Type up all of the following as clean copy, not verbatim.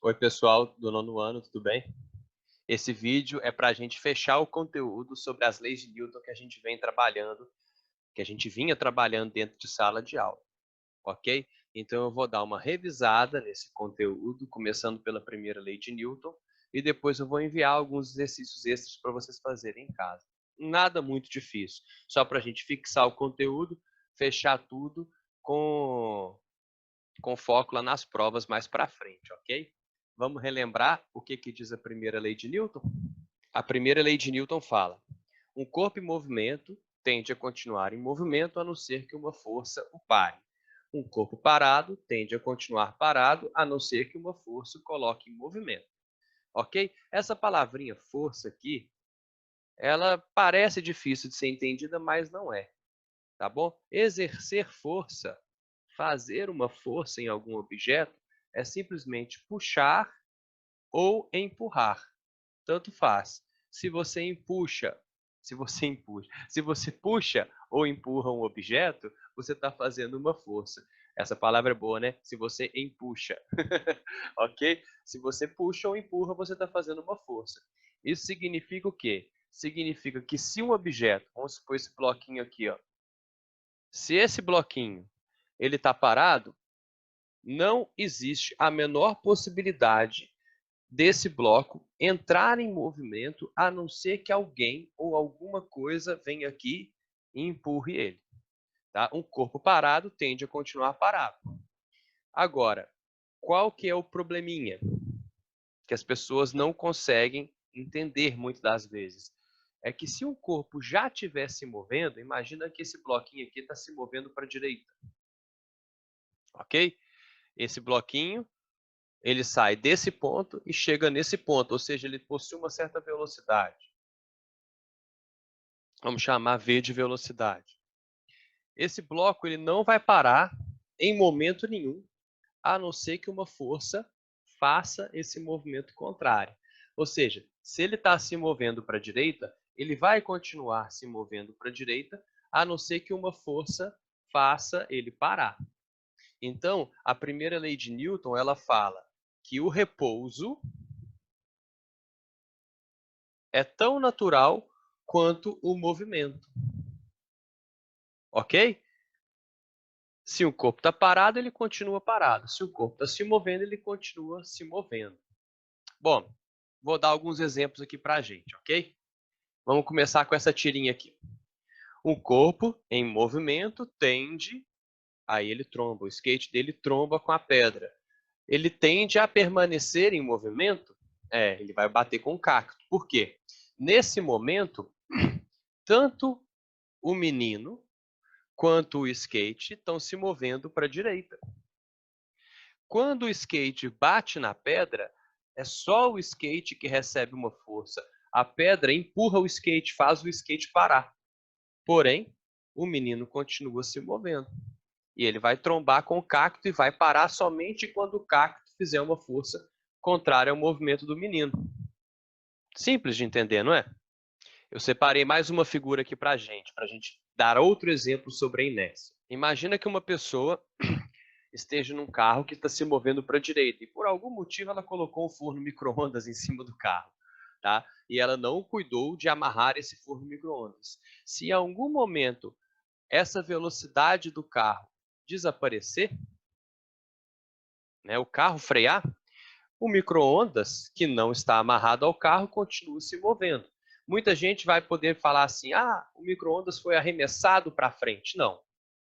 Oi, pessoal do nono ano, tudo bem? Esse vídeo é para a gente fechar o conteúdo sobre as leis de Newton que a gente vem trabalhando, que a gente vinha trabalhando dentro de sala de aula, ok? Então eu vou dar uma revisada nesse conteúdo, começando pela primeira lei de Newton, e depois eu vou enviar alguns exercícios extras para vocês fazerem em casa. Nada muito difícil, só para a gente fixar o conteúdo, fechar tudo com foco lá nas provas mais para frente, ok? Vamos relembrar o que diz a primeira lei de Newton? A primeira lei de Newton fala: um corpo em movimento tende a continuar em movimento a não ser que uma força o pare. Um corpo parado tende a continuar parado a não ser que uma força o coloque em movimento. Ok? Essa palavrinha força aqui, ela parece difícil de ser entendida, mas não é. Tá bom? Exercer força, fazer uma força em algum objeto, é simplesmente puxar ou empurrar. Tanto faz. Se você empuxa, se você puxa ou empurra um objeto, você está fazendo uma força. Essa palavra é boa, né? Se você empuxa, ok? Se você puxa ou empurra, você está fazendo uma força. Isso significa o quê? Significa que se um objeto, vamos supor esse bloquinho aqui, ó, se esse bloquinho ele está parado, não existe a menor possibilidade desse bloco entrar em movimento, a não ser que alguém ou alguma coisa venha aqui e empurre ele. Tá? Um corpo parado tende a continuar parado. Agora, qual que é o probleminha que as pessoas não conseguem entender muitas das vezes? É que se um corpo já estiver se movendo, imagina que esse bloquinho aqui está se movendo para a direita, ok? Esse bloquinho, ele sai desse ponto e chega nesse ponto, ou seja, ele possui uma certa velocidade. Vamos chamar V de velocidade. Esse bloco ele não vai parar em momento nenhum, a não ser que uma força faça esse movimento contrário. Ou seja, se ele está se movendo para a direita, ele vai continuar se movendo para a direita, a não ser que uma força faça ele parar. Então, a primeira lei de Newton, ela fala que o repouso é tão natural quanto o movimento. Ok? Se o corpo está parado, ele continua parado. Se o corpo está se movendo, ele continua se movendo. Bom, vou dar alguns exemplos aqui para a gente, ok? Vamos começar com essa tirinha aqui. Um corpo em movimento tende, aí ele tromba, o skate dele tromba com a pedra. Ele tende a permanecer em movimento? Ele vai bater com o cacto. Por quê? Nesse momento, tanto o menino quanto o skate estão se movendo para a direita. Quando o skate bate na pedra, é só o skate que recebe uma força. A pedra empurra o skate, faz o skate parar. Porém, o menino continua se movendo. E ele vai trombar com o cacto e vai parar somente quando o cacto fizer uma força contrária ao movimento do menino. Simples de entender, não é? Eu separei mais uma figura aqui para a gente dar outro exemplo sobre a inércia. Imagina que uma pessoa esteja num carro que está se movendo para a direita e por algum motivo ela colocou um forno micro-ondas em cima do carro, tá? E ela não cuidou de amarrar esse forno micro-ondas. Se em algum momento essa velocidade do carro desaparecer, né, o carro frear, o micro-ondas que não está amarrado ao carro continua se movendo. Muita gente vai poder falar assim: ah, o micro-ondas foi arremessado para frente. Não,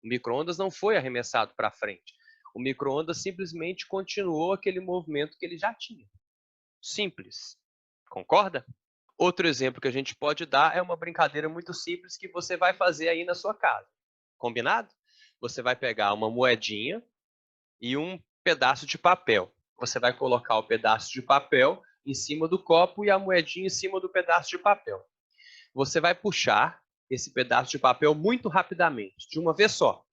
o micro-ondas não foi arremessado para frente. O micro-ondas simplesmente continuou aquele movimento que ele já tinha. Simples. Concorda? Outro exemplo que a gente pode dar é uma brincadeira muito simples que você vai fazer aí na sua casa. Combinado? Você vai pegar uma moedinha e um pedaço de papel. Você vai colocar o pedaço de papel em cima do copo e a moedinha em cima do pedaço de papel. Você vai puxar esse pedaço de papel muito rapidamente, de uma vez só.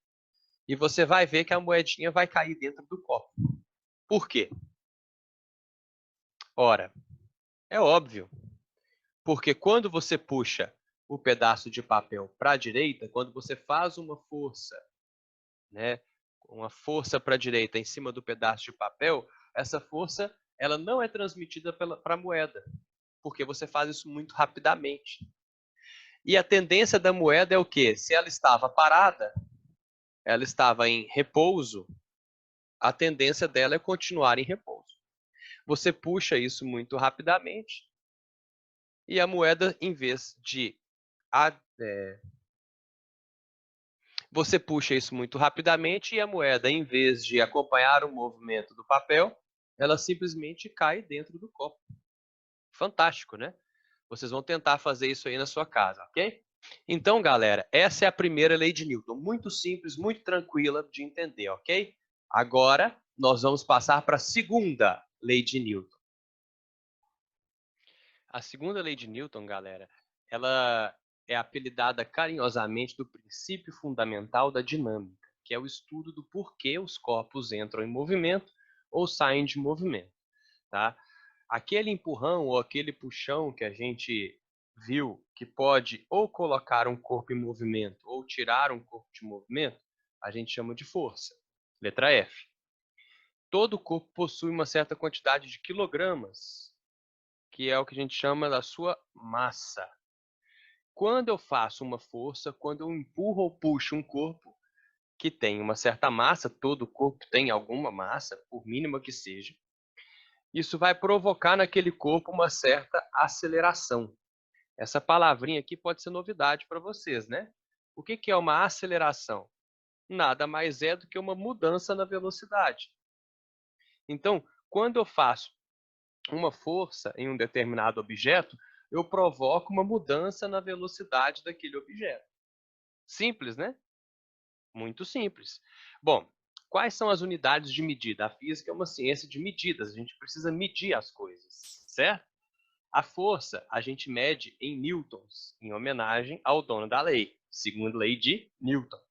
E você vai ver que a moedinha vai cair dentro do copo. Por quê? Ora, é óbvio. Porque quando você puxa o pedaço de papel para a direita, quando você faz uma força, né, uma força para a direita em cima do pedaço de papel, essa força ela não é transmitida para a moeda, porque você faz isso muito rapidamente. E a tendência da moeda é o quê? Se ela estava parada, ela estava em repouso, a tendência dela é continuar em repouso. Você puxa isso muito rapidamente e a moeda, em vez de você puxa isso muito rapidamente e a moeda, em vez de acompanhar o movimento do papel, ela simplesmente cai dentro do copo. Fantástico, né? Vocês vão tentar fazer isso aí na sua casa, ok? Então, galera, essa é a primeira lei de Newton. Muito simples, muito tranquila de entender, ok? Agora, nós vamos passar para a segunda lei de Newton. A segunda lei de Newton, galera, ela é apelidada carinhosamente do princípio fundamental da dinâmica, que é o estudo do porquê os corpos entram em movimento ou saem de movimento, tá? Aquele empurrão ou aquele puxão que a gente viu que pode ou colocar um corpo em movimento ou tirar um corpo de movimento, a gente chama de força. Letra F. Todo corpo possui uma certa quantidade de quilogramas, que é o que a gente chama da sua massa. Quando eu faço uma força, quando eu empurro ou puxo um corpo que tem uma certa massa, todo corpo tem alguma massa, por mínima que seja, isso vai provocar naquele corpo uma certa aceleração. Essa palavrinha aqui pode ser novidade para vocês, né? O que é uma aceleração? Nada mais é do que uma mudança na velocidade. Então, quando eu faço uma força em um determinado objeto, eu provoco uma mudança na velocidade daquele objeto. Simples, né? Muito simples. Bom, quais são as unidades de medida? A física é uma ciência de medidas, a gente precisa medir as coisas, certo? A força a gente mede em newtons, em homenagem ao dono da lei, segunda lei de Newton,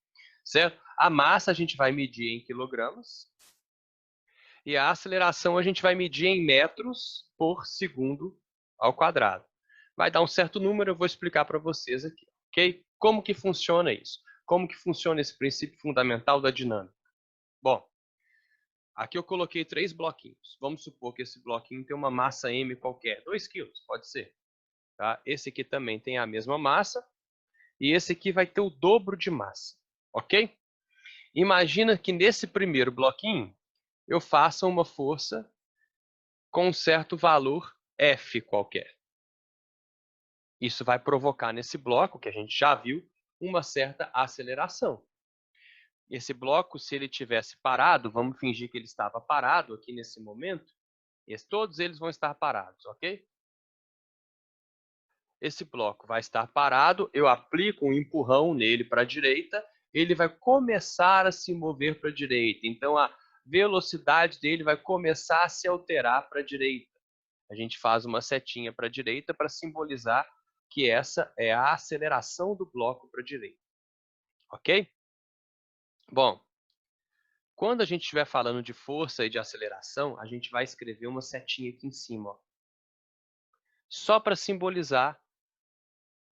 certo? A massa a gente vai medir em quilogramas e a aceleração a gente vai medir em metros por segundo ao quadrado. Vai dar um certo número, eu vou explicar para vocês aqui, ok? Como que funciona isso? Como que funciona esse princípio fundamental da dinâmica? Bom, aqui eu coloquei 3 bloquinhos. Vamos supor que esse bloquinho tem uma massa m qualquer, 2 quilos, pode ser. Tá? Esse aqui também tem a mesma massa e esse aqui vai ter o dobro de massa, ok? Imagina que nesse primeiro bloquinho eu faça uma força com um certo valor F qualquer. Isso vai provocar nesse bloco, que a gente já viu, uma certa aceleração. Esse bloco, se ele tivesse parado, vamos fingir que ele estava parado aqui nesse momento, todos eles vão estar parados, ok? Esse bloco vai estar parado, eu aplico um empurrão nele para a direita, ele vai começar a se mover para a direita. Então, a velocidade dele vai começar a se alterar para a direita. A gente faz uma setinha para a direita para simbolizar que essa é a aceleração do bloco para a direita. Ok? Bom, quando a gente estiver falando de força e de aceleração, a gente vai escrever uma setinha aqui em cima, ó, só para simbolizar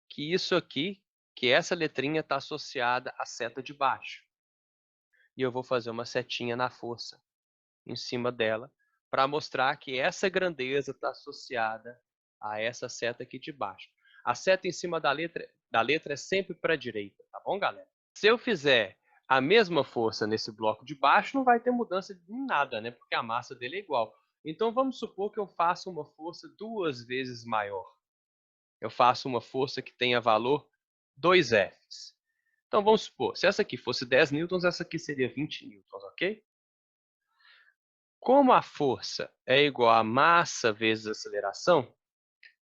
que isso aqui, que essa letrinha está associada à seta de baixo. E eu vou fazer uma setinha na força em cima dela para mostrar que essa grandeza está associada a essa seta aqui de baixo. A seta em cima da letra é sempre para a direita, tá bom, galera? Se eu fizer a mesma força nesse bloco de baixo, não vai ter mudança em nada, né? Porque a massa dele é igual. Então, vamos supor que eu faça uma força 2 vezes maior. Eu faço uma força que tenha valor 2Fs. Então, vamos supor, se essa aqui fosse 10 newtons, essa aqui seria 20 newtons, ok? Como a força é igual a massa vezes aceleração,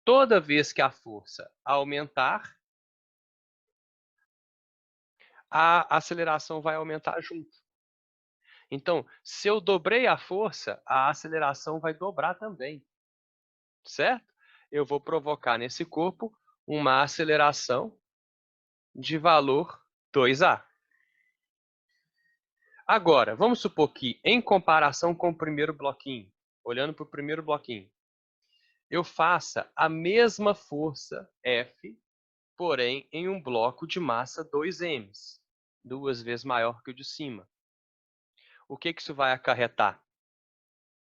toda vez que a força aumentar, a aceleração vai aumentar junto. Então, se eu dobrei a força, a aceleração vai dobrar também, certo? Eu vou provocar nesse corpo uma aceleração de valor 2A. Agora, vamos supor que, em comparação com o primeiro bloquinho, olhando para o primeiro bloquinho, eu faça a mesma força F porém em um bloco de massa 2m, 2 vezes maior que o de cima. O que isso vai acarretar?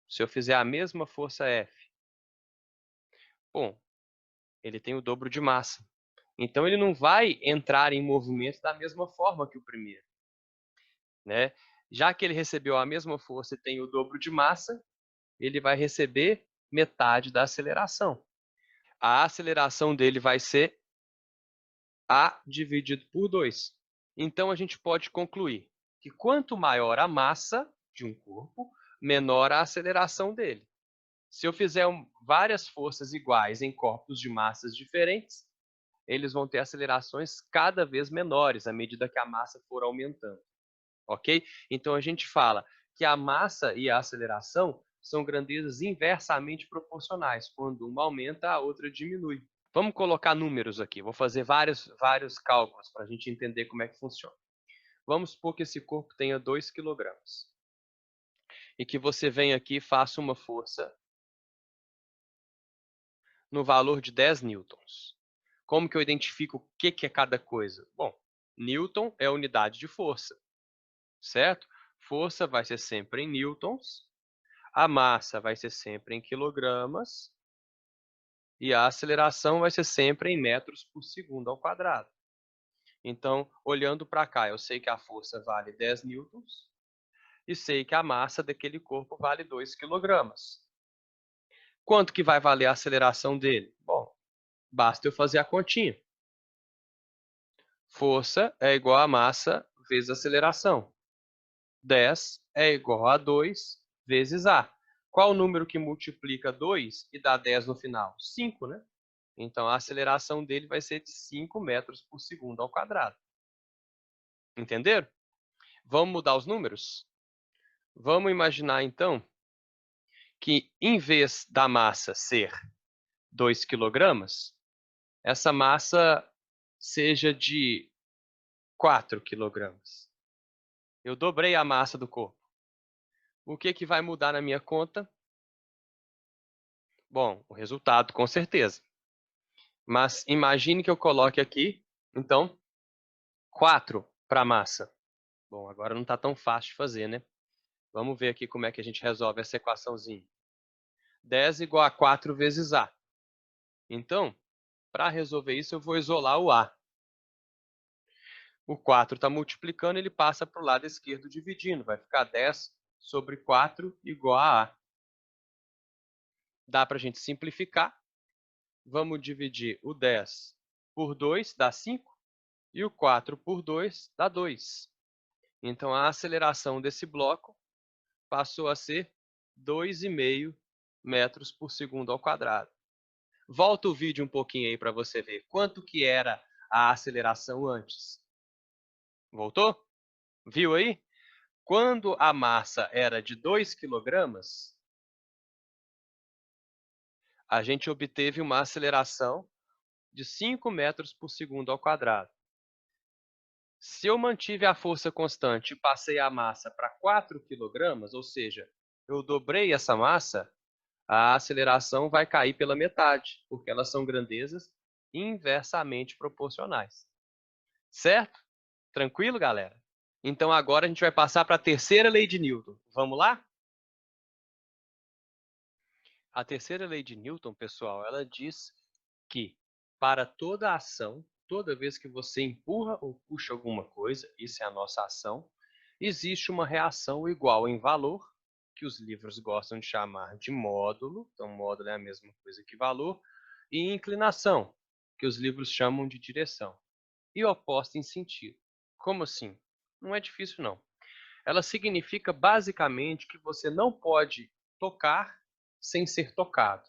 Se eu fizer a mesma força F, bom, ele tem o dobro de massa. Então, ele não vai entrar em movimento da mesma forma que o primeiro, né? Já que ele recebeu a mesma força e tem o dobro de massa, ele vai receber metade da aceleração. A aceleração dele vai ser A dividido por 2. Então, a gente pode concluir que quanto maior a massa de um corpo, menor a aceleração dele. Se eu fizer várias forças iguais em corpos de massas diferentes, eles vão ter acelerações cada vez menores à medida que a massa for aumentando, ok? Então, a gente fala que a massa e a aceleração são grandezas inversamente proporcionais. Quando uma aumenta, a outra diminui. Vamos colocar números aqui. Vou fazer vários cálculos para a gente entender como é que funciona. Vamos supor que esse corpo tenha 2 quilogramas e que você venha aqui e faça uma força no valor de 10 newtons. Como que eu identifico o que é cada coisa? Bom, newton é a unidade de força, certo? Força vai ser sempre em newtons, a massa vai ser sempre em quilogramas e a aceleração vai ser sempre em metros por segundo ao quadrado. Então, olhando para cá, eu sei que a força vale 10 newtons e sei que a massa daquele corpo vale 2 quilogramas. Quanto que vai valer a aceleração dele? Bom, basta eu fazer a continha. Força é igual a massa vezes aceleração. 10 é igual a 2 vezes A. Qual o número que multiplica 2 e dá 10 no final? 5, né? Então, a aceleração dele vai ser de 5 metros por segundo ao quadrado. Entenderam? Vamos mudar os números? Vamos imaginar, então, que em vez da massa ser 2 quilogramas, essa massa seja de 4 quilogramas. Eu dobrei a massa do corpo. O que vai mudar na minha conta? Bom, o resultado, com certeza. Mas imagine que eu coloque aqui, então, 4 para a massa. Bom, agora não está tão fácil de fazer, né? Vamos ver aqui como é que a gente resolve essa equaçãozinha. 10 igual a 4 vezes A. Então, para resolver isso, eu vou isolar o A. O 4 está multiplicando, ele passa para o lado esquerdo dividindo. Vai ficar 10 sobre 4 igual a A. Dá para a gente simplificar. Vamos dividir o 10 por 2, dá 5. E o 4 por 2 dá 2. Então, a aceleração desse bloco passou a ser 2,5 metros por segundo ao quadrado. Volta o vídeo um pouquinho aí para você ver quanto que era a aceleração antes. Voltou? Viu aí? Quando a massa era de 2 quilogramas, a gente obteve uma aceleração de 5 metros por segundo ao quadrado. Se eu mantive a força constante e passei a massa para 4 quilogramas, ou seja, eu dobrei essa massa, a aceleração vai cair pela metade, porque elas são grandezas inversamente proporcionais. Certo? Tranquilo, galera? Então, agora a gente vai passar para a terceira lei de Newton. Vamos lá? A terceira lei de Newton, pessoal, ela diz que para toda ação, toda vez que você empurra ou puxa alguma coisa, isso é a nossa ação, existe uma reação igual em valor, que os livros gostam de chamar de módulo, então módulo é a mesma coisa que valor, e inclinação, que os livros chamam de direção, e oposta em sentido. Como assim? Não é difícil, não. Ela significa basicamente que você não pode tocar sem ser tocado.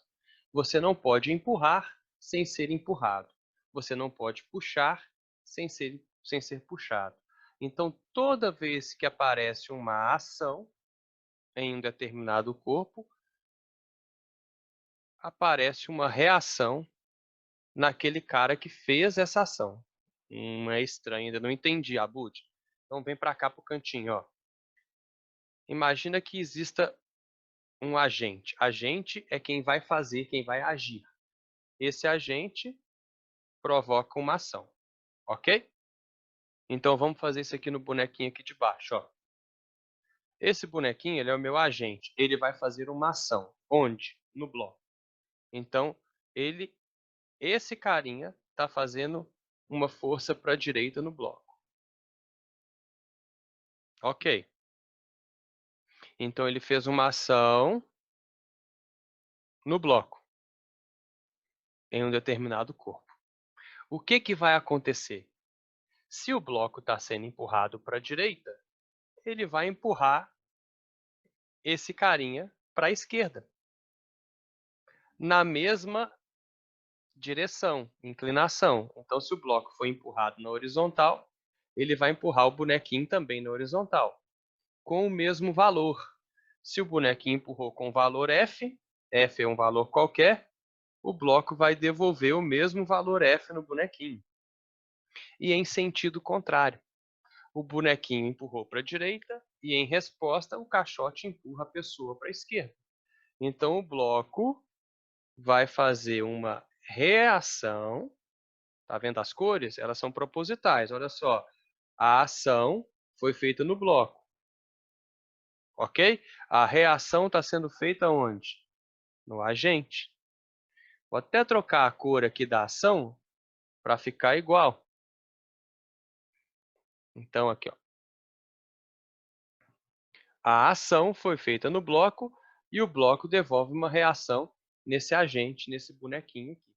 Você não pode empurrar sem ser empurrado. Você não pode puxar sem ser puxado. Então, toda vez que aparece uma ação em um determinado corpo, aparece uma reação naquele cara que fez essa ação. É estranho, ainda não entendi, Abud. Então, vem para cá para o cantinho, ó. Imagina que exista um agente. Agente é quem vai fazer, quem vai agir. Esse agente provoca uma ação, ok? Então, vamos fazer isso aqui no bonequinho aqui de baixo, ó. Esse bonequinho, ele é o meu agente. Ele vai fazer uma ação. Onde? No bloco. Então, esse carinha está fazendo uma força para a direita no bloco. Ok. Então, ele fez uma ação no bloco, em um determinado corpo. O que vai acontecer? Se o bloco está sendo empurrado para a direita, ele vai empurrar esse carinha para a esquerda, na mesma direção, inclinação. Então, se o bloco for empurrado na horizontal, ele vai empurrar o bonequinho também na horizontal, com o mesmo valor. Se o bonequinho empurrou com o valor F, F é um valor qualquer, o bloco vai devolver o mesmo valor F no bonequinho. E em sentido contrário. O bonequinho empurrou para a direita e, em resposta, o caixote empurra a pessoa para a esquerda. Então, o bloco vai fazer uma reação. Tá vendo as cores? Elas são propositais. Olha só, a ação foi feita no bloco, ok? A reação está sendo feita onde? No agente. Vou até trocar a cor aqui da ação para ficar igual. Então, aqui, ó. A ação foi feita no bloco e o bloco devolve uma reação nesse agente, nesse bonequinho aqui.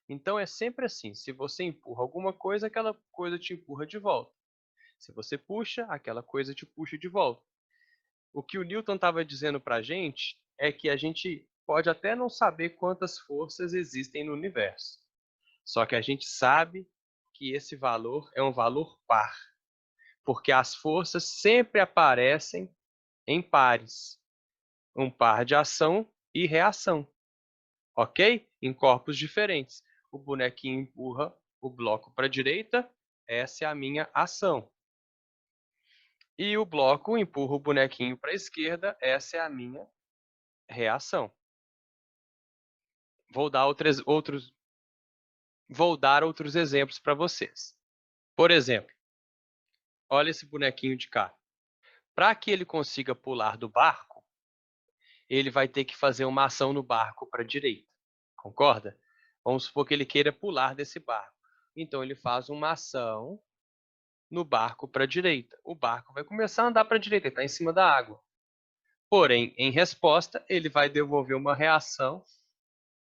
Então, é sempre assim, se você empurra alguma coisa, aquela coisa te empurra de volta. Se você puxa, aquela coisa te puxa de volta. O que o Newton estava dizendo para a gente é que a gente pode até não saber quantas forças existem no universo. Só que a gente sabe que esse valor é um valor par, porque as forças sempre aparecem em pares. Um par de ação e reação, ok? Em corpos diferentes. O bonequinho empurra o bloco para a direita, essa é a minha ação. E o bloco empurra o bonequinho para a esquerda, essa é a minha reação. Vou dar outros exemplos para vocês. Por exemplo, olha esse bonequinho de cá. Para que ele consiga pular do barco, ele vai ter que fazer uma ação no barco para a direita. Concorda? Vamos supor que ele queira pular desse barco. Então, ele faz uma ação no barco para a direita. O barco vai começar a andar para a direita, ele está em cima da água. Porém, em resposta, ele vai devolver uma reação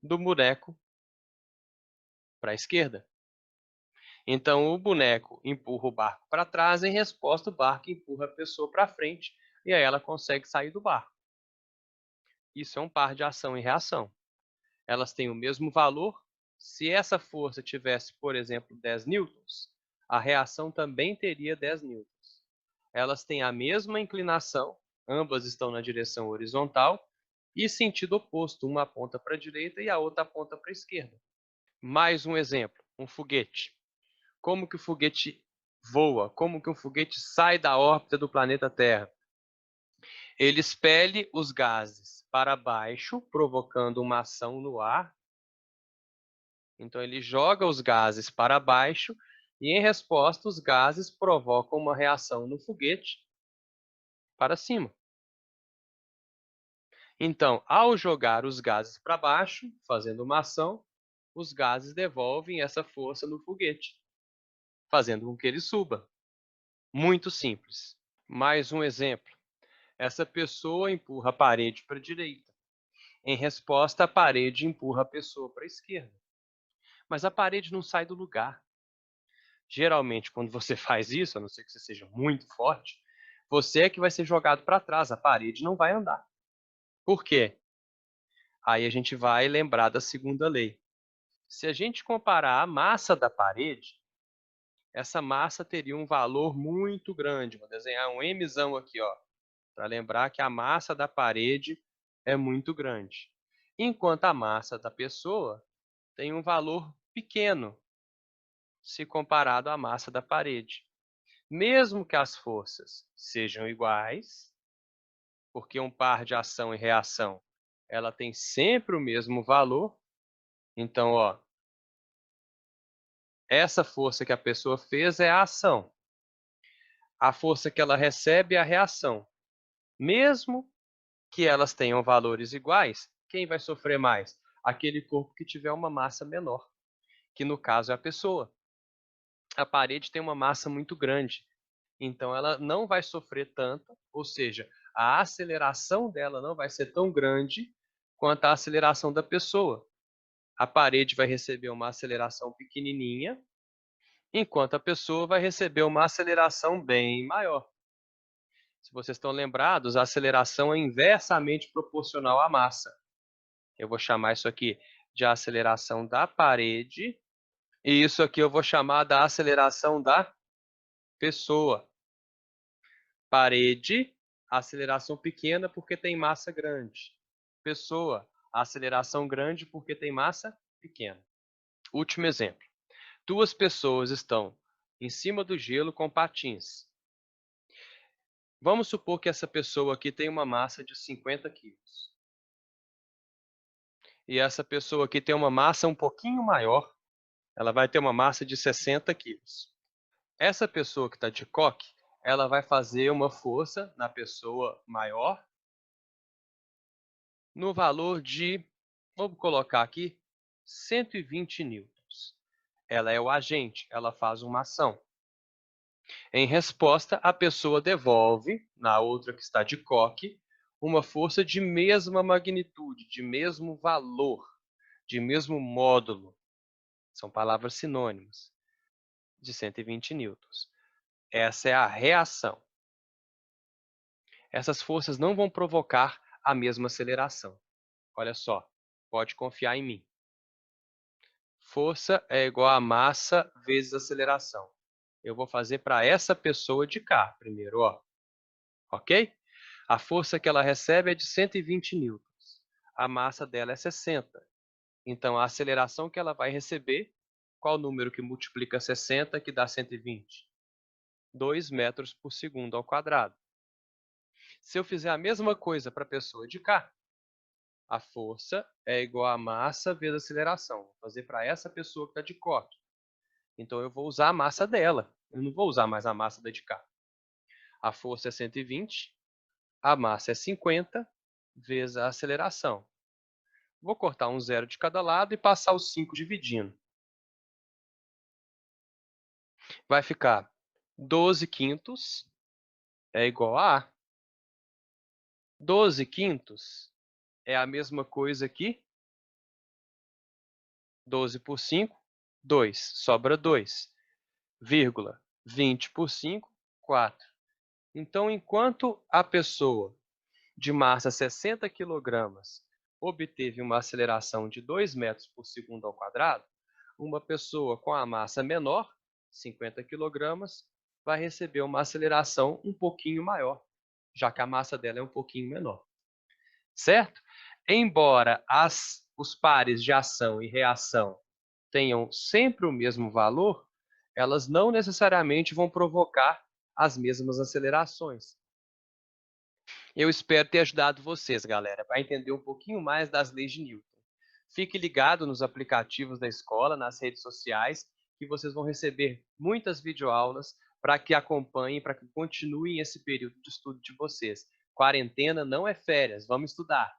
do boneco para a esquerda. Então, o boneco empurra o barco para trás, em resposta, o barco empurra a pessoa para frente e aí ela consegue sair do barco. Isso é um par de ação e reação. Elas têm o mesmo valor. Se essa força tivesse, por exemplo, 10 newtons, a reação também teria 10 newtons. Elas têm a mesma inclinação, ambas estão na direção horizontal e sentido oposto, uma aponta para a direita e a outra aponta para a esquerda. Mais um exemplo, um foguete. Como que o foguete voa? Como que um foguete sai da órbita do planeta Terra? Ele expele os gases para baixo, provocando uma ação no ar. Então, ele joga os gases para baixo e, em resposta, os gases provocam uma reação no foguete para cima. Então, ao jogar os gases para baixo, fazendo uma ação, os gases devolvem essa força no foguete, fazendo com que ele suba. Muito simples. Mais um exemplo. Essa pessoa empurra a parede para a direita. Em resposta, a parede empurra a pessoa para a esquerda. Mas a parede não sai do lugar. Geralmente, quando você faz isso, a não ser que você seja muito forte, você é que vai ser jogado para trás, a parede não vai andar. Por quê? Aí a gente vai lembrar da segunda lei. Se a gente comparar a massa da parede, essa massa teria um valor muito grande. Vou desenhar um Mzão aqui, ó, para lembrar que a massa da parede é muito grande. Enquanto a massa da pessoa tem um valor pequeno se comparado à massa da parede. Mesmo que as forças sejam iguais, porque um par de ação e reação, ela tem sempre o mesmo valor. Então, ó, Essa força que a pessoa fez é a ação. A força que ela recebe é a reação. Mesmo que elas tenham valores iguais, quem vai sofrer mais? Aquele corpo que tiver uma massa menor, que no caso é a pessoa. A parede tem uma massa muito grande, então ela não vai sofrer tanto, ou seja, a aceleração dela não vai ser tão grande quanto a aceleração da pessoa. A parede vai receber uma aceleração pequenininha, enquanto a pessoa vai receber uma aceleração bem maior. Se vocês estão lembrados, a aceleração é inversamente proporcional à massa. Eu vou chamar isso aqui de aceleração da parede, e isso aqui eu vou chamar da aceleração da pessoa. Parede, aceleração pequena porque tem massa grande. Pessoa, aceleração grande porque tem massa pequena. Último exemplo. Duas pessoas estão em cima do gelo com patins. Vamos supor que essa pessoa aqui tem uma massa de 50 quilos. E essa pessoa aqui tem uma massa um pouquinho maior, ela vai ter uma massa de 60 quilos. Essa pessoa que está de coque, ela vai fazer uma força na pessoa maior no valor de, vamos colocar aqui, 120 newtons. Ela é o agente, ela faz uma ação. Em resposta, a pessoa devolve, na outra que está de coque, uma força de mesma magnitude, de mesmo valor, de mesmo módulo. São palavras sinônimas, de 120 newtons. Essa é a reação. Essas forças não vão provocar a mesma aceleração. Olha só, pode confiar em mim. Força é igual a massa vezes aceleração. Eu vou fazer para essa pessoa de cá primeiro, ó. Ok? A força que ela recebe é de 120 newtons. A massa dela é 60. Então, a aceleração que ela vai receber, qual número que multiplica 60 que dá 120? 2 metros por segundo ao quadrado. Se eu fizer a mesma coisa para a pessoa de cá, a força é igual a massa vezes aceleração. Vou fazer para essa pessoa que está de coque. Então, eu vou usar a massa dela. Eu não vou usar mais a massa da de cá. A força é 120, a massa é 50 vezes a aceleração. Vou cortar um zero de cada lado e passar os 5 dividindo. Vai ficar 12 quintos é igual a 12 quintos é a mesma coisa que 12 por 5, 2. Sobra 2. Vírgula. 20 por 5, 4. Então, enquanto a pessoa de massa 60 kg obteve uma aceleração de 2 metros por segundo ao quadrado, uma pessoa com a massa menor, 50 kg, vai receber uma aceleração um pouquinho maior, já que a massa dela é um pouquinho menor. Certo? Embora os pares de ação e reação tenham sempre o mesmo valor, elas não necessariamente vão provocar as mesmas acelerações. Eu espero ter ajudado vocês, galera, para entender um pouquinho mais das leis de Newton. Fique ligado nos aplicativos da escola, nas redes sociais, que vocês vão receber muitas videoaulas para que acompanhem, para que continuem esse período de estudo de vocês. Quarentena não é férias, vamos estudar!